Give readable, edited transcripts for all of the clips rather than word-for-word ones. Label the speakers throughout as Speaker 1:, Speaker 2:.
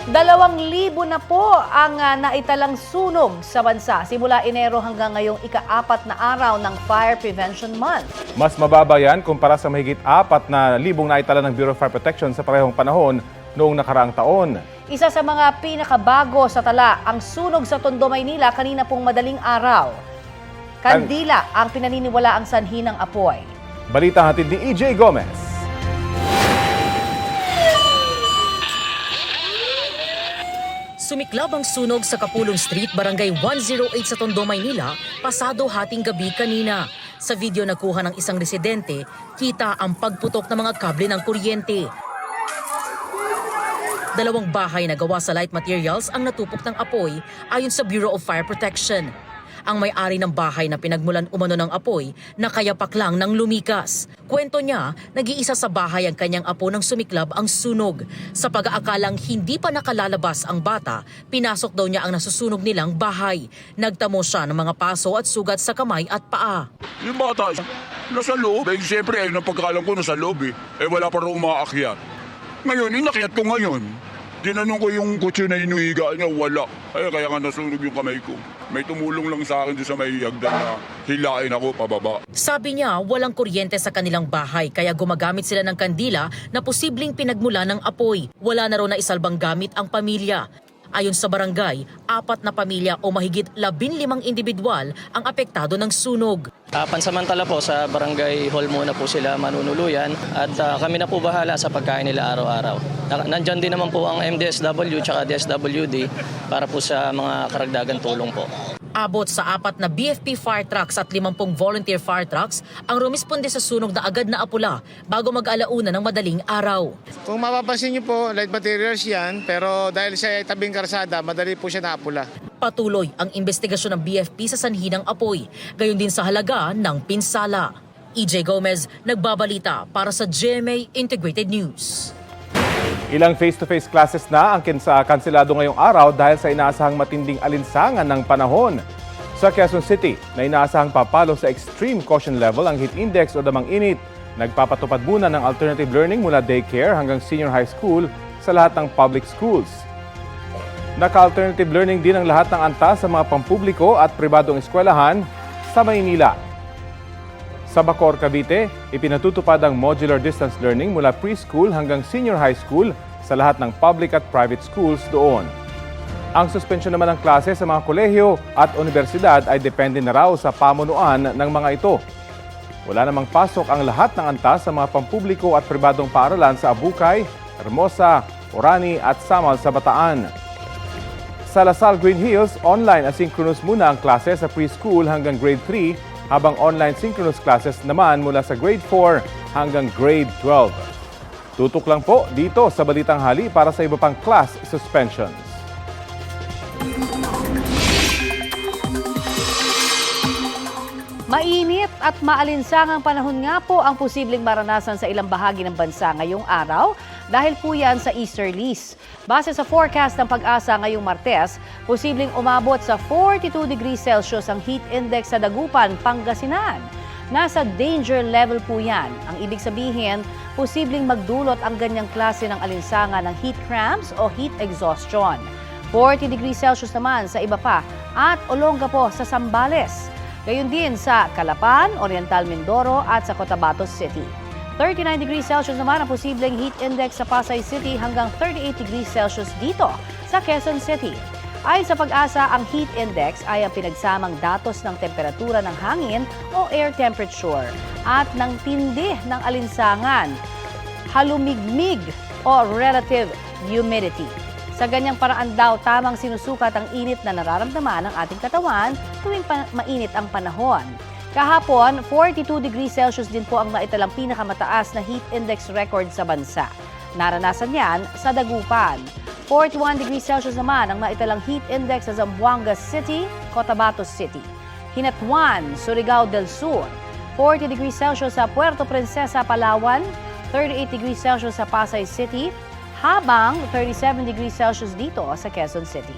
Speaker 1: 2,000 na po ang naitalang sunog sa bansa simula Enero hanggang ngayong ika-4 na araw ng Fire Prevention Month.
Speaker 2: Mas mababa yan kumpara sa mahigit 4,000 naitala ng Bureau of Fire Protection sa parehong panahon noong nakaraang taon.
Speaker 1: Isa sa mga pinakabago sa tala, ang sunog sa Tondo, Maynila kanina pong madaling araw. Kandila ang pinaniniwala ang sanhi ng apoy.
Speaker 2: Balita hatid ni EJ Gomez.
Speaker 3: Sumiklab ang sunog sa Kapulong Street, Barangay 108 sa Tondo, Maynila, pasado hating gabi kanina. Sa video na kuha ng isang residente, kita ang pagputok ng mga kable ng kuryente. 2 bahay na gawa sa light materials ang natupok ng apoy ayon sa Bureau of Fire Protection. Ang may-ari ng bahay na pinagmulan umano ng apoy, nakayapak lang ng lumikas. Kwento niya, nag-iisa sa bahay ang kanyang apo nang sumiklab ang sunog. Sa pag-aakalang hindi pa nakalalabas ang bata, pinasok daw niya ang nasusunog nilang bahay. Nagtamo siya ng mga paso at sugat sa kamay at paa.
Speaker 4: Yung bata, nasa loob. Siyempre, ayun ang pagkakalam ko, nasa loob . Wala pa rin umaakyat. Ngayon, inakyat ko ngayon. Tinanong ko yung kutsi na inuhiga niya, wala. Kaya nga nasunog yung kamay ko. May tumulong lang sa akin sa may hagdan na hilain ako pababa.
Speaker 3: Sabi niya, walang kuryente sa kanilang bahay kaya gumagamit sila ng kandila na posibleng pinagmula ng apoy. Wala na raw na isalbang gamit ang pamilya. Ayon sa barangay, 4 na pamilya o mahigit 15 individual ang apektado ng sunog.
Speaker 5: Pansamantala po sa barangay hall muna po sila manunuluyan at kami na po bahala sa pagkain nila araw-araw. Nandyan din naman po ang MDSW at DSWD para po sa mga karagdagan tulong po.
Speaker 3: Abot sa 4 na BFP fire trucks at 50 volunteer fire trucks ang rumisponde sa sunog na agad na apula bago mag-alauna ng madaling araw.
Speaker 6: Kung mapapansin niyo po, light materials yan, pero dahil siya ay tabing karsada, madali po siya naapula.
Speaker 3: Patuloy ang investigasyon ng BFP sa sanhi ng apoy, gayon din sa halaga ng pinsala. EJ Gomez, nagbabalita para sa GMA Integrated News.
Speaker 2: Ilang face-to-face classes na ang kanselado ngayong araw dahil sa inaasahang matinding alinsangan ng panahon. Sa Quezon City, na inaasahang papalo sa extreme caution level ang heat index o damang init. Nagpapatupad muna ng alternative learning mula daycare hanggang senior high school sa lahat ng public schools. Naka-alternative learning din ang lahat ng antas sa mga pampubliko at pribadong eskwelahan sa Maynila. Sa Bacoor, Cavite, ipinatutupad ang modular distance learning mula preschool hanggang senior high school sa lahat ng public at private schools doon. Ang suspensyon naman ng klase sa mga kolehiyo at universidad ay depende na raw sa pamunuan ng mga ito. Wala namang pasok ang lahat ng antas sa mga pampubliko at pribadong paaralan sa Abukay, Hermosa, Orani at Samal sa Bataan. Sa Lasal Green Hills, online asynchronous muna ang klase sa preschool hanggang grade 3 habang online synchronous classes naman mula sa grade 4 hanggang grade 12. Tutok lang po dito sa Balitang Hali para sa iba pang class suspensions.
Speaker 1: Mainit at maalinsangang panahon nga po ang posibleng maranasan sa ilang bahagi ng bansa ngayong araw dahil po yan sa easterlies. Base sa forecast ng Pag-asa ngayong Martes, posibleng umabot sa 42 degrees Celsius ang heat index sa Dagupan, Pangasinan. Nasa danger level po yan. Ang ibig sabihin, posibleng magdulot ang ganyang klase ng alinsangan ng heat cramps o heat exhaustion. 40 degrees Celsius naman sa iba pa at Olonga po sa Zambales. Gayon din sa Calapan, Oriental Mindoro at sa Cotabato City. 39 degrees Celsius naman ang posibleng heat index sa Pasay City hanggang 38 degrees Celsius dito sa Quezon City. Ayon sa Pag-asa, ang heat index ay ang pinagsamang datos ng temperatura ng hangin o air temperature at ng tindi ng alinsangan, halumigmig o relative humidity. Sa ganyang paraan daw, tamang sinusukat ang init na nararamdaman ng ating katawan tuwing mainit ang panahon. Kahapon, 42 degrees Celsius din po ang naitalang pinakamataas na heat index record sa bansa. Naranasan yan sa Dagupan. 41 degrees Celsius naman ang naitalang heat index sa Zamboanga City, Cotabato City. Hinatuan, Surigao del Sur. 40 degrees Celsius sa Puerto Princesa, Palawan. 38 degrees Celsius sa Pasay City. Habang 37 degrees Celsius dito sa Quezon City.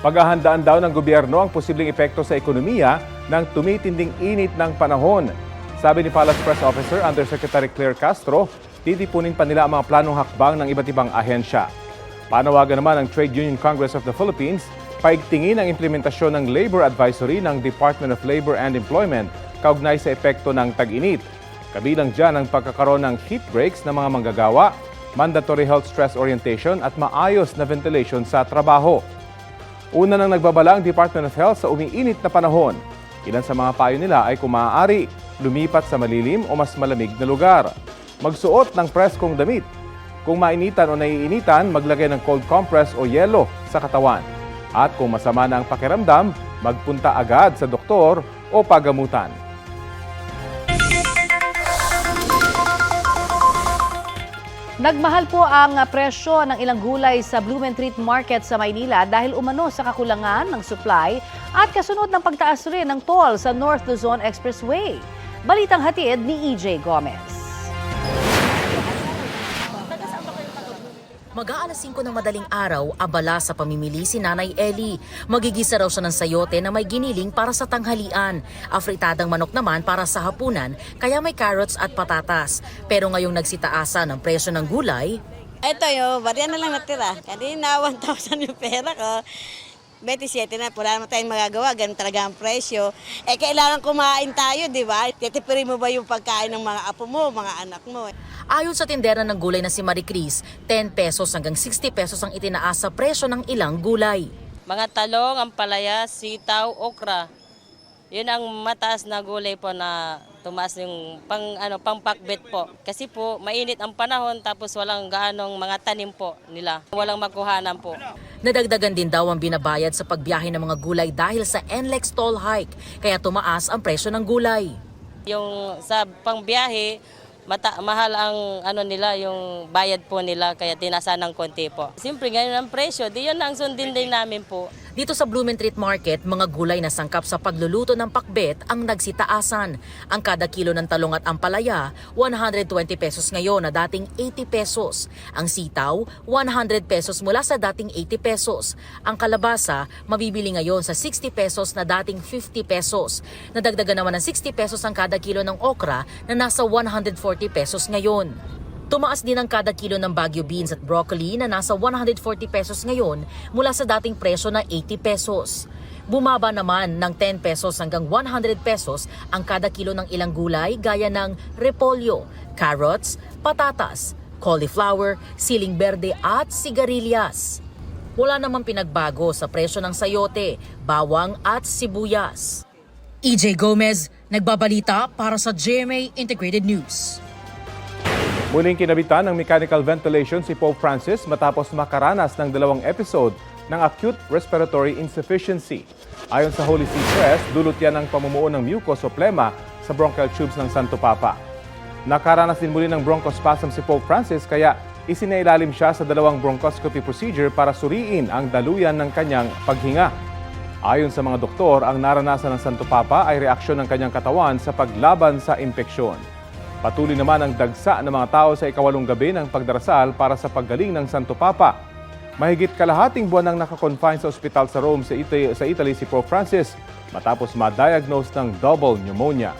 Speaker 2: Paghahandaan daw ng gobyerno ang posibleng epekto sa ekonomiya ng tumitinding init ng panahon. Sabi ni Palace Press Officer Undersecretary Claire Castro, titipunin pa nila ang mga planong hakbang ng iba't ibang ahensya. Panawagan naman ng Trade Union Congress of the Philippines, paigtingin ang implementasyon ng Labor Advisory ng Department of Labor and Employment kaugnay sa epekto ng tag-init. Kabilang dyan ang pagkakaroon ng heat breaks ng mga manggagawa, mandatory health stress orientation at maayos na ventilation sa trabaho. Una nang nagbabala ang Department of Health sa umiinit na panahon. Ilan sa mga payo nila ay kung maaari, lumipat sa malilim o mas malamig na lugar. Magsuot ng preskong damit. Kung mainitan o naiinitan, maglagay ng cold compress o yelo sa katawan. At kung masama na ang pakiramdam, magpunta agad sa doktor o pagamutan.
Speaker 1: Nagmahal po ang presyo ng ilang gulay sa Blumentritt Market sa Maynila dahil umano sa kakulangan ng supply at kasunod ng pagtaas rin ng toll sa North Luzon Expressway. Balitang hatid ni EJ Gomez.
Speaker 3: Mag-aalas 5 ng madaling araw, abala sa pamimili si Nanay Ellie. Magigisa raw siya ng sayote na may giniling para sa tanghalian. Afritadang manok naman para sa hapunan, kaya may carrots at patatas. Pero ngayong nagsitaasan ng presyo ng gulay,
Speaker 7: Ito yo, bariya na lang natira. Kanina 1,000 yung pera ko. 27 na, wala naman tayong magagawa, ganun talaga ang presyo. Kailangan kumain tayo, di ba? Titipirin mo ba yung pagkain ng mga apo mo, mga anak mo?
Speaker 3: ayon sa tindera ng gulay na si Marie Cris, 10 pesos hanggang 60 pesos ang itinaas sa presyo ng ilang gulay.
Speaker 8: Mga talong, ampalaya, sitaw, okra. Yun ang mataas na gulay po na tumaas yung pang-pakbet po. Kasi po mainit ang panahon tapos walang gaanong mga tanim po nila. Walang makuhanan po.
Speaker 3: Nadagdagan din daw ang binabayad sa pagbiyahe ng mga gulay dahil sa NLEX toll hike, kaya tumaas ang presyo ng gulay.
Speaker 8: Yung sa pangbiyahe, mahal ang nila, yung bayad po nila kaya tinasa ng konti po. Siyempre ngayon ang presyo, di yun ang sundin din namin po.
Speaker 3: Dito sa Blumentritt Market, mga gulay na sangkap sa pagluluto ng pakbet ang nagsitaasan. Ang kada kilo ng talong at ampalaya, 120 pesos ngayon na dating 80 pesos. Ang sitaw, 100 pesos mula sa dating 80 pesos. Ang kalabasa, mabibili ngayon sa 60 pesos na dating 50 pesos. Nadagdagan naman ng 60 pesos ang kada kilo ng okra na nasa 140 pesos ngayon. Tumaas din ang kada kilo ng Baguio beans at broccoli na nasa 140 pesos ngayon mula sa dating presyo na 80 pesos. Bumaba naman ng 10 pesos hanggang 100 pesos ang kada kilo ng ilang gulay gaya ng repolyo, carrots, patatas, cauliflower, siling berde at sigarilyas. Wala namang pinagbago sa presyo ng sayote, bawang at sibuyas. EJ Gomez, nagbabalita para sa GMA Integrated News.
Speaker 2: Muling kinabitan ng mechanical ventilation si Pope Francis matapos makaranas ng 2 episode ng acute respiratory insufficiency. Ayon sa Holy See Press, dulot yan ng pamumuo ng mucus o plema sa bronchial tubes ng Santo Papa. Nakaranas din muli ng bronchospasm si Pope Francis kaya isinailalim siya sa 2 bronchoscopy procedure para suriin ang daluyan ng kanyang paghinga. Ayon sa mga doktor, ang naranasan ng Santo Papa ay reaksyon ng kanyang katawan sa paglaban sa impeksyon. Patuloy naman ang dagsa ng mga tao sa ika-8 gabi ng pagdarasal para sa paggaling ng Santo Papa. Mahigit kalahating buwan nang nakakonfine sa ospital sa Rome sa Italy si Pope Francis matapos ma-diagnose ng double pneumonia.